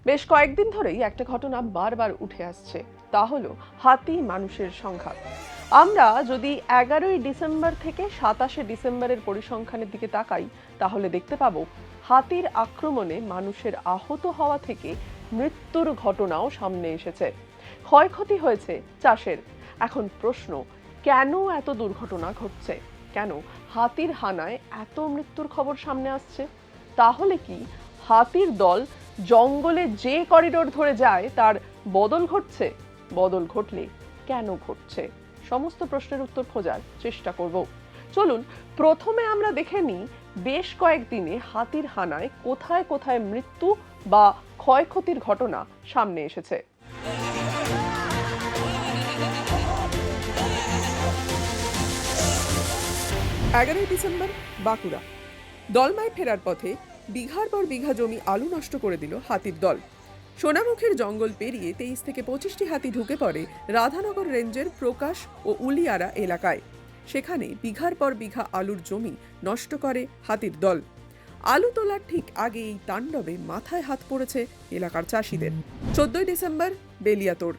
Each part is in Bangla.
বেশ কয়েকদিন ধরেই একটা ঘটনা বারবার উঠে আসছে, তা হলো হাতি মানুষের সংঘাত। আমরা যদি 11ই ডিসেম্বর থেকে 27শে ডিসেম্বরের পরিসংখ্যানের দিকে তাকাই, তাহলে দেখতে পাবো হাতির আক্রমণে মানুষের আহত হওয়া থেকে মৃত্যুর ঘটনাও সামনে এসেছে। ক্ষয়ক্ষতি হয়েছে চাষের। এখন প্রশ্ন, কেন এত দুর্ঘটনা ঘটছে? কেন হাতির হানায় এত মৃত্যুর খবর সামনে আসছে? তাহলে কি হাতির দল জঙ্গলে যে করিডোর ধরে যায় তার বদল ঘটছে? বদল ঘটলে কেন ঘটছে? সমস্ত প্রশ্নের উত্তর খোঁজার চেষ্টা করব। চলুন প্রথমে আমরা দেখে নিই বেশ কয়েকদিনে হাতির হানায় কোথায় কোথায় মৃত্যু বা ক্ষয়ক্ষতির ঘটনা সামনে এসেছে। 11ই ডিসেম্বর, বাঁকুড়া। দলমায় ফেরার পথে বিঘার পর বিঘা জমি আলু নষ্ট করে দিল হাতির দল। সোনামুখের জঙ্গল পেরিয়ে 23 থেকে 25টি হাতি ঢুকে পড়ে রাধানগর রেঞ্জের প্রকাশ ও উলিয়ারা এলাকায়। সেখানে বিঘার পর বিঘা আলুর জমি নষ্ট করে হাতির দল। আলু তোলার ঠিক আগে এই তাণ্ডবে মাথায় হাত পড়েছে এলাকার চাষিদের। 14ই ডিসেম্বর, বেলিয়াতোড়।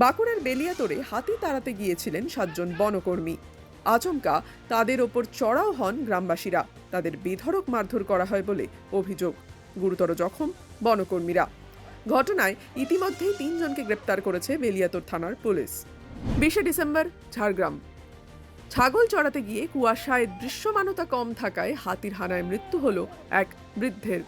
বাঁকুড়ার বেলিয়াতোড়ে হাতি তাড়াতে গিয়েছিলেন 7 জন বনকর্মী। আচমকা তাদের ওপর চড়াও হন গ্রামবাসীরা। তাদের বেধড়ক মারধর করা হয় বলে অভিযোগ। গুরুতর জখম বনকর্মীরা। ঘটনায় ইতিমধ্যেই 3 জনকে গ্রেপ্তার করেছে বেলিয়াতোড় থানার পুলিশ। 20শে ডিসেম্বর, ঝাড়গ্রাম। ছাগল চড়াতে গিয়ে কুয়াশায় দৃশ্যমানতা কম থাকায় হাতির হানায় মৃত্যু হলো এক বৃদ্ধের।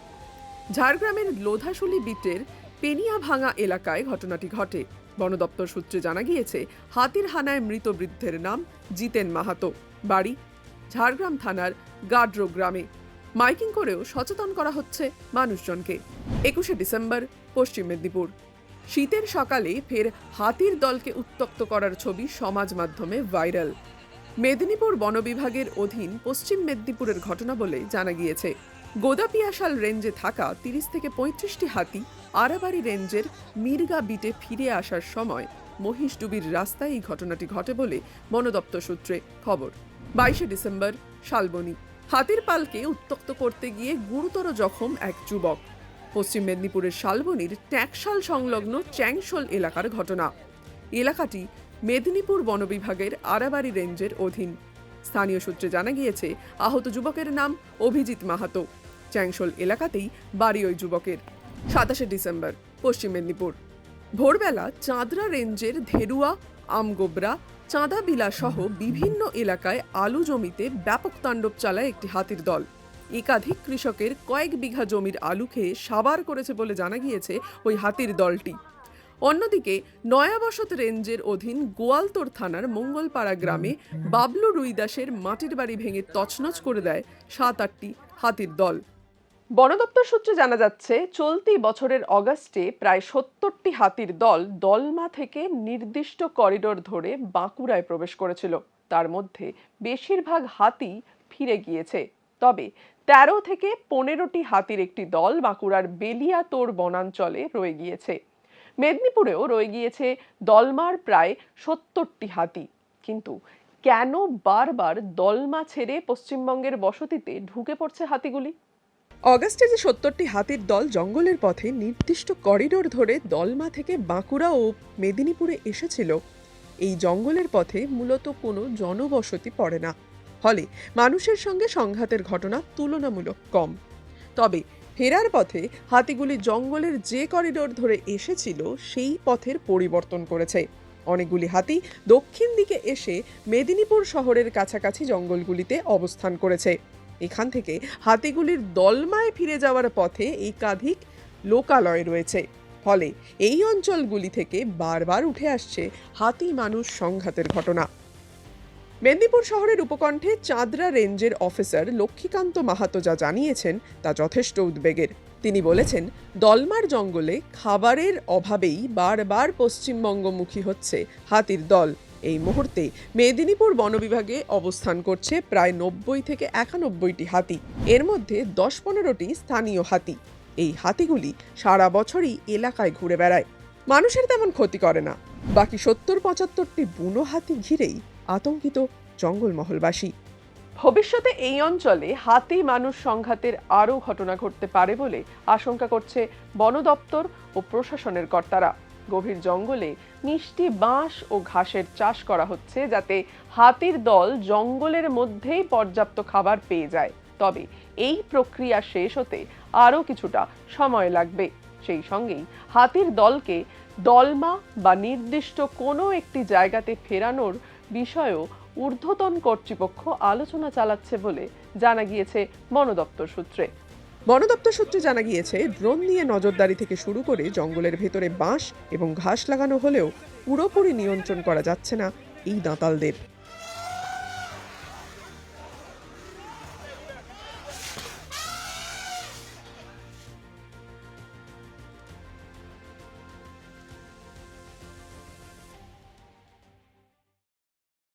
ঝাড়গ্রামের লোধাশুলি বিটের পেনিয়াভাঙা এলাকায় ঘটনাটি ঘটে। বন দপ্তর সূত্রে জানা গিয়েছে, হাতির হানায় মৃত বৃদ্ধের নাম জিতেন মাহাতো। বাড়ি ঝাড়গ্রাম থানার গাড্রো গ্রামে। মাইকিং করেও সচেতন করা হচ্ছে মানুষজনকে। 21শে ডিসেম্বর, পশ্চিম মেদিনীপুর। শীতের সকালে ফের হাতির দলকে উত্ত্যক্ত করার ছবি সমাজ মাধ্যমে ভাইরাল। মেদিনীপুর বন বিভাগের অধীন পশ্চিম মেদিনীপুরের ঘটনা বলে জানা গিয়েছে। গোদাপিয়াশাল রেঞ্জে থাকা 30 থেকে 35টি হাতি আরাবাড়ি রেঞ্জের মির্গা বিটে ফিরে আসার সময় মহিষডুবির রাস্তায় এই ঘটনাটি ঘটে বলে বন দপ্তর সূত্রে খবর। 22শে ডিসেম্বর, শালবনী। হাতির পালকে উত্ত্যক্ত করতে গিয়ে গুরুতর জখম এক যুবক। পশ্চিম মেদিনীপুরের শালবনীর ট্যাঁকশাল সংলগ্ন চ্যাংশোল এলাকার ঘটনা। এলাকাটি মেদিনীপুর বন বিভাগের আরাবাড়ি রেঞ্জের অধীন। স্থানীয় সূত্রে জানা গিয়েছে, আহত যুবকের নাম অভিজিৎ মাহাতো। চ্যাংশোল এলাকাতেই বাড়ি ওই যুবকের। 27শে ডিসেম্বর, পশ্চিম মেদিনীপুর। ভোরবেলা চাঁদরা রেঞ্জের ধেরুয়া, আমগোবরা, চাঁদাবিলা সহ বিভিন্ন এলাকায় আলু জমিতে ব্যাপক তাণ্ডব চালায় একটি হাতির দল। একাধিক কৃষকের কয়েক বিঘা জমির আলু খেয়ে সাবার করেছে বলে জানা গিয়েছে ওই হাতির দলটি। অন্যদিকে নয়াবসত রেঞ্জের অধীন গোয়ালতোড় থানার মঙ্গলপাড়া গ্রামে বাবলু রুইদাসের মাটির বাড়ি ভেঙে তছনছ করে দেয় 7-8টি হাতির দল। বন দপ্তর সূত্রে জানা যাচ্ছে, চলতি বছরের অগাস্টে প্রায় 70টি হাতির দল দলমা থেকে নির্দিষ্ট করিডোর ধরে বাঁকুড়ায় প্রবেশ করেছিল। তার মধ্যে বেশিরভাগ হাতি ফিরে গিয়েছে। তবে 13 থেকে 15টি হাতির একটি দল বাঁকুড়ার বেলিয়াতোড় বনাঞ্চলে রয়ে গিয়েছে। মেদিনীপুরেও রয়ে গিয়েছে দলমার প্রায় 70টি হাতি। কিন্তু কেন বারবার দলমা ছেড়ে পশ্চিমবঙ্গের বসতিতে ঢুকে পড়ছে হাতিগুলি? অগাস্টে যে 70টি হাতির দল জঙ্গলের পথে নির্দিষ্ট করিডোর ধরে দলমা থেকে বাঁকুড়া ও মেদিনীপুরে এসেছিল, এই জঙ্গলের পথে মূলত কোনো জনবসতি পড়ে না। ফলে মানুষের সঙ্গে সংঘাতের ঘটনা তুলনামূলক কম। তবে ফেরার পথে হাতিগুলি জঙ্গলের যে করিডোর ধরে এসেছিল সেই পথের পরিবর্তন করেছে। অনেকগুলি হাতি দক্ষিণ দিকে এসে মেদিনীপুর শহরের কাছাকাছি জঙ্গলগুলিতে অবস্থান করেছে। এখান থেকে হাতিগুলির দলমায় ফিরে যাওয়ার পথে একাধিক লোকালয় রয়েছে। ফলে এই অঞ্চলগুলি থেকে বারবার উঠে আসছে হাতি মানুষ সংঘাতের ঘটনা। মেদিনীপুর শহরের উপকণ্ঠে চাঁদরা রেঞ্জের অফিসার লক্ষ্মীকান্ত মাহাতো যা জানিয়েছেন তা যথেষ্ট উদ্বেগের। তিনি বলেছেন, দলমার জঙ্গলে খাবারের অভাবেই বারবার পশ্চিমবঙ্গমুখী হচ্ছে হাতির দল। এই মুহূর্তে মেদিনীপুর বন বিভাগে অবস্থান করছে প্রায় 90 থেকে 91টি হাতি। এর মধ্যে 10-15টি স্থানীয় হাতি। এই হাতিগুলি সারা বছরই এলাকায় ঘুরে বেড়ায়, মানুষের তেমন ক্ষতি করে না। বাকি 70-75টি বুনো হাতি ঘিরেই আতঙ্কিত জঙ্গলমহলবাসী। ভবিষ্যতে এই অঞ্চলে হাতি মানুষ সংঘাতের আরও ঘটনা ঘটতে পারে বলে আশঙ্কা করছে বন দপ্তর ও প্রশাসনের কর্তারা। গভীর জঙ্গলে মিষ্টি বাঁশ ও ঘাসের চাষ করা হচ্ছে যাতে হাতির দল জঙ্গলের মধ্যেই পর্যাপ্ত খাবার পেয়ে যায়। তবে এই প্রক্রিয়া শেষ হতে আরও কিছুটা সময় লাগবে। সেই সঙ্গেই হাতির দলকে দলমা বা নির্দিষ্ট কোনো একটি জায়গাতে ফেরানোর বিষয়েও ঊর্ধ্বতন কর্তৃপক্ষ আলোচনা চালাচ্ছে বলে জানা গিয়েছে বন দপ্তর সূত্রে। বন দপ্তর সূত্রে জানা গিয়েছে, ড্রোন নিয়ে নজরদারি থেকে শুরু করে জঙ্গলের ভেতরে বাঁশ এবং ঘাস লাগানো হলেও পুরোপুরি নিয়ন্ত্রণ করা যাচ্ছে না এই দাঁতালদের।